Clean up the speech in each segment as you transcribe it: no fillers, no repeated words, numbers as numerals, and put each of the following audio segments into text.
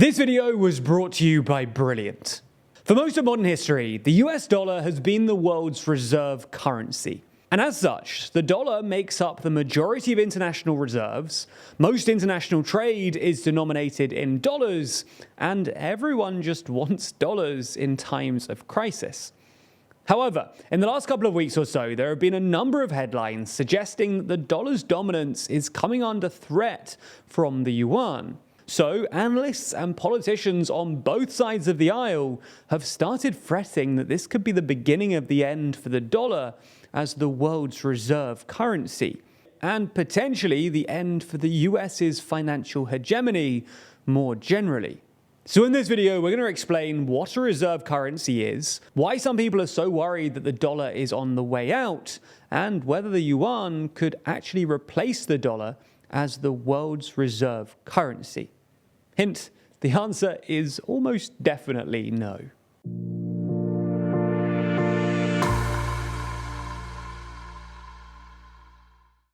This video was brought to you by Brilliant. For most of modern history, the US dollar has been the world's reserve currency. And as such, the dollar makes up the majority of international reserves, most international trade is denominated in dollars, and everyone just wants dollars in times of crisis. However, in the last couple of weeks or so, there have been a number of headlines suggesting that the dollar's dominance is coming under threat from the yuan. So, analysts and politicians on both sides of the aisle have started fretting that this could be the beginning of the end for the dollar as the world's reserve currency, and potentially the end for the US's financial hegemony more generally. So in this video, we're going to explain what a reserve currency is, why some people are so worried that the dollar is on the way out, and whether the yuan could actually replace the dollar as the world's reserve currency. Hint, the answer is almost definitely no.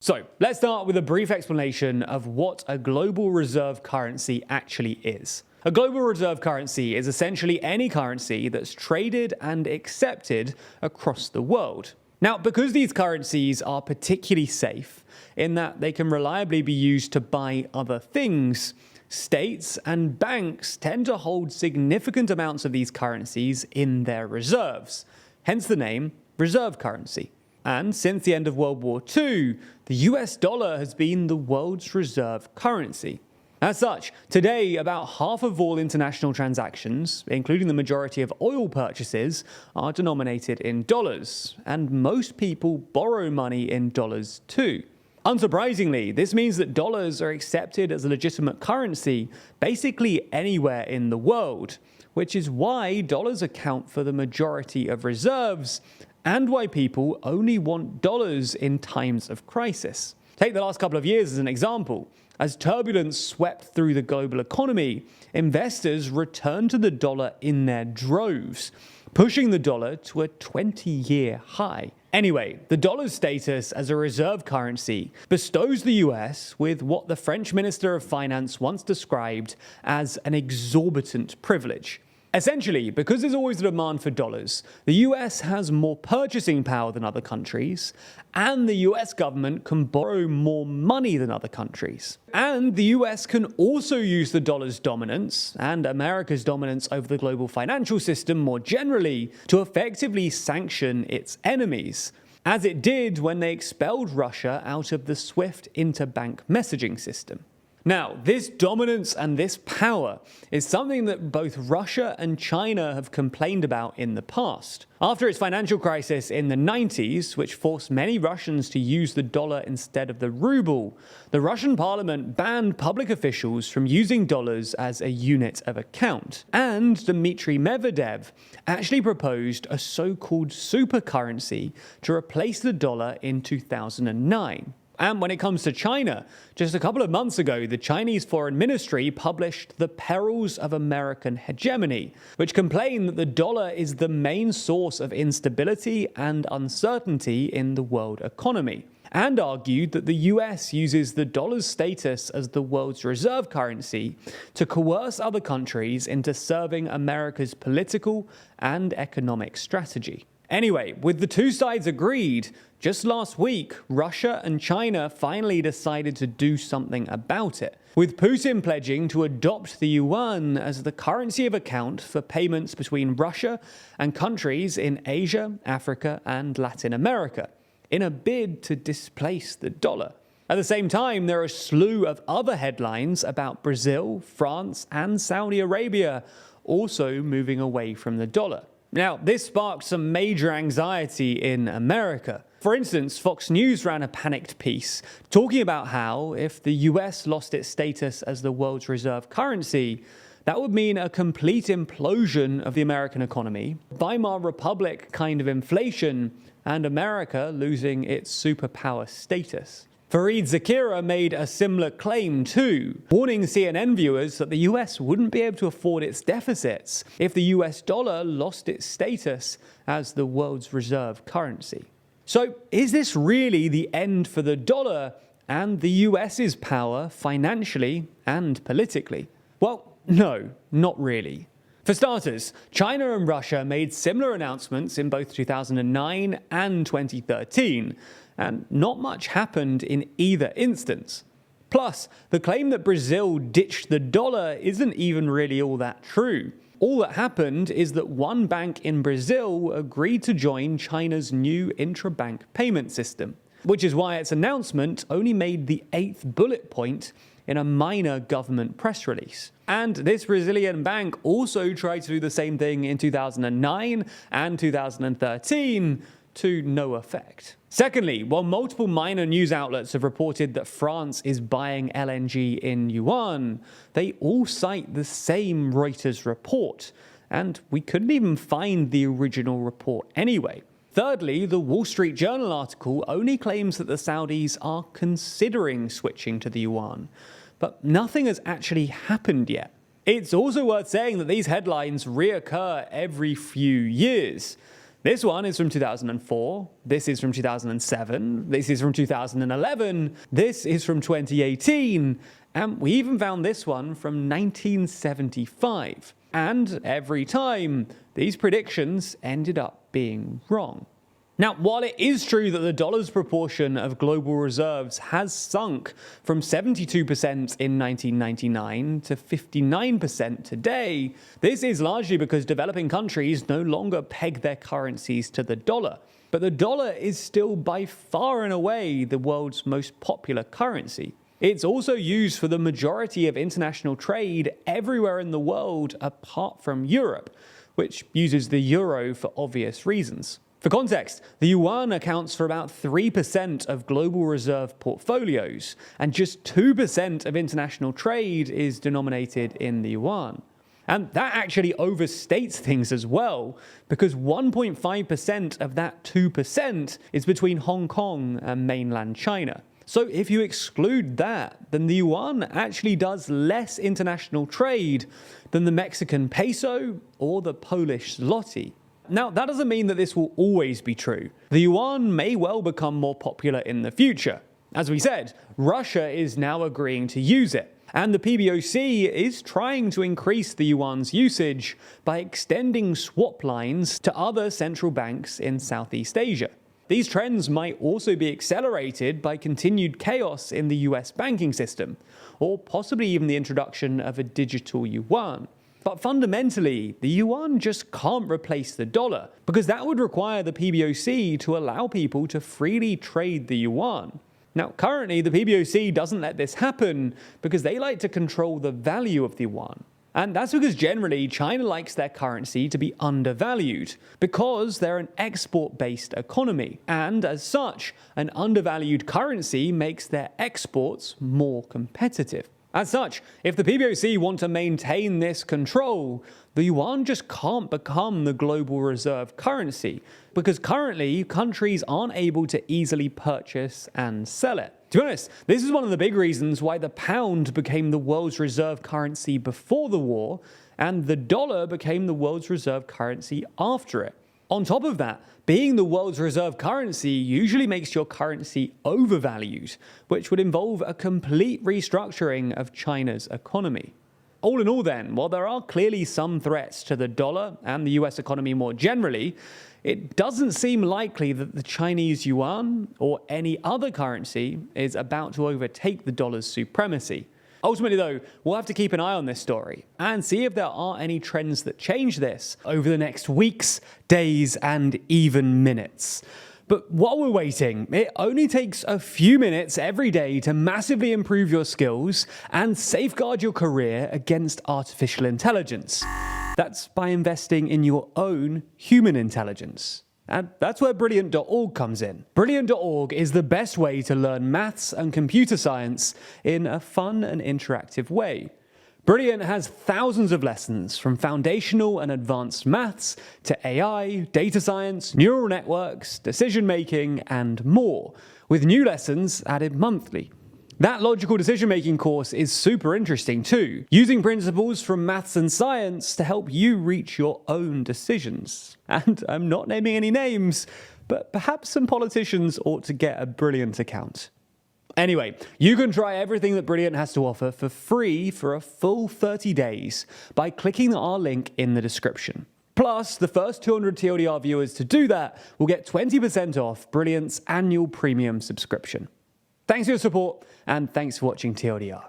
So let's start with a brief explanation of what a global reserve currency actually is. A global reserve currency is essentially any currency that's traded and accepted across the world. Now, because these currencies are particularly safe in that they can reliably be used to buy other things, states and banks tend to hold significant amounts of these currencies in their reserves, hence the name reserve currency. And since the end of World War II, the US dollar has been the world's reserve currency. As such, today about half of all international transactions, including the majority of oil purchases, are denominated in dollars, and most people borrow money in dollars too. Unsurprisingly, this means that dollars are accepted as a legitimate currency basically anywhere in the world, which is why dollars account for the majority of reserves and why people only want dollars in times of crisis. Take the last couple of years as an example. As turbulence swept through the global economy, investors returned to the dollar in their droves, pushing the dollar to a 20-year high. Anyway, the dollar's status as a reserve currency bestows the US with what the French Minister of Finance once described as an exorbitant privilege. Essentially, because there's always a demand for dollars, the US has more purchasing power than other countries, and the US government can borrow more money than other countries. And the US can also use the dollar's dominance, and America's dominance over the global financial system more generally, to effectively sanction its enemies, as it did when they expelled Russia out of the SWIFT interbank messaging system. Now, this dominance and this power is something that both Russia and China have complained about in the past. After its financial crisis in the 90s, which forced many Russians to use the dollar instead of the ruble, the Russian parliament banned public officials from using dollars as a unit of account. And Dmitry Medvedev actually proposed a so-called super currency to replace the dollar in 2009. And when it comes to China, just a couple of months ago, the Chinese Foreign Ministry published The Perils of American Hegemony, which complained that the dollar is the main source of instability and uncertainty in the world economy, and argued that the US uses the dollar's status as the world's reserve currency to coerce other countries into serving America's political and economic strategy. Anyway, with the two sides agreed, just last week, Russia and China finally decided to do something about it, with Putin pledging to adopt the yuan as the currency of account for payments between Russia and countries in Asia, Africa, and Latin America, in a bid to displace the dollar. At the same time, there are a slew of other headlines about Brazil, France, and Saudi Arabia also moving away from the dollar. Now, this sparked some major anxiety in America. For instance, Fox News ran a panicked piece talking about how, if the US lost its status as the world's reserve currency, that would mean a complete implosion of the American economy, Weimar Republic kind of inflation, and America losing its superpower status. Fareed Zakira made a similar claim too, warning CNN viewers that the US wouldn't be able to afford its deficits if the US dollar lost its status as the world's reserve currency. So, is this really the end for the dollar and the US's power financially and politically? Well, No, not really. For starters, China and Russia made similar announcements in both 2009 and 2013, and not much happened in either instance. Plus, the claim that Brazil ditched the dollar isn't even really all that true. All that happened is that one bank in Brazil agreed to join China's new intra-bank payment system, which is why its announcement only made the 8th bullet point in a minor government press release. And this Brazilian bank also tried to do the same thing in 2009 and 2013 to no effect. Secondly, while multiple minor news outlets have reported that France is buying LNG in Yuan, they all cite the same Reuters report, and we couldn't even find the original report anyway. Thirdly, the Wall Street Journal article only claims that the Saudis are considering switching to the yuan, but nothing has actually happened yet. It's also worth saying that these headlines reoccur every few years. This one is from 2004, this is from 2007, this is from 2011, this is from 2018, and we even found this one from 1975. And every time, these predictions ended up being wrong. Now, while it is true that the dollar's proportion of global reserves has sunk from 72% in 1999 to 59% today, this is largely because developing countries no longer peg their currencies to the dollar. But the dollar is still by far and away the world's most popular currency. It's also used for the majority of international trade everywhere in the world apart from Europe, which uses the euro for obvious reasons. For context, the yuan accounts for about 3% of global reserve portfolios, and just 2% of international trade is denominated in the yuan. And that actually overstates things as well, because 1.5% of that 2% is between Hong Kong and mainland China. So if you exclude that, then the yuan actually does less international trade than the Mexican peso or the Polish zloty. Now, that doesn't mean that this will always be true. The yuan may well become more popular in the future. As we said, Russia is now agreeing to use it, and the PBOC is trying to increase the yuan's usage by extending swap lines to other central banks in Southeast Asia. These trends might also be accelerated by continued chaos in the US banking system, or possibly even the introduction of a digital yuan. But fundamentally, the yuan just can't replace the dollar, because that would require the PBOC to allow people to freely trade the yuan. Now, currently, the PBOC doesn't let this happen because they like to control the value of the yuan. And that's because generally, China likes their currency to be undervalued, because they're an export-based economy. And as such, an undervalued currency makes their exports more competitive. As such, if the PBOC want to maintain this control, the yuan just can't become the global reserve currency, because currently countries aren't able to easily purchase and sell it. To be honest, this is one of the big reasons why the pound became the world's reserve currency before the war, and the dollar became the world's reserve currency after it. On top of that, being the world's reserve currency usually makes your currency overvalued, which would involve a complete restructuring of China's economy. All in all then, while there are clearly some threats to the dollar and the US economy more generally, it doesn't seem likely that the Chinese yuan or any other currency is about to overtake the dollar's supremacy. Ultimately though, we'll have to keep an eye on this story and see if there are any trends that change this over the next weeks, days, and even minutes. But while we're waiting, it only takes a few minutes every day to massively improve your skills and safeguard your career against artificial intelligence. That's by investing in your own human intelligence. And that's where Brilliant.org comes in. Brilliant.org is the best way to learn maths and computer science in a fun and interactive way. Brilliant has thousands of lessons from foundational and advanced maths to AI, data science, neural networks, decision making, and more, with new lessons added monthly. That logical decision-making course is super interesting too, using principles from maths and science to help you reach your own decisions. And I'm not naming any names, but perhaps some politicians ought to get a Brilliant account. Anyway, you can try everything that Brilliant has to offer for free for a full 30 days by clicking our link in the description. Plus, the first 200 TLDR viewers to do that will get 20% off Brilliant's annual premium subscription. Thanks for your support, and thanks for watching TLDR.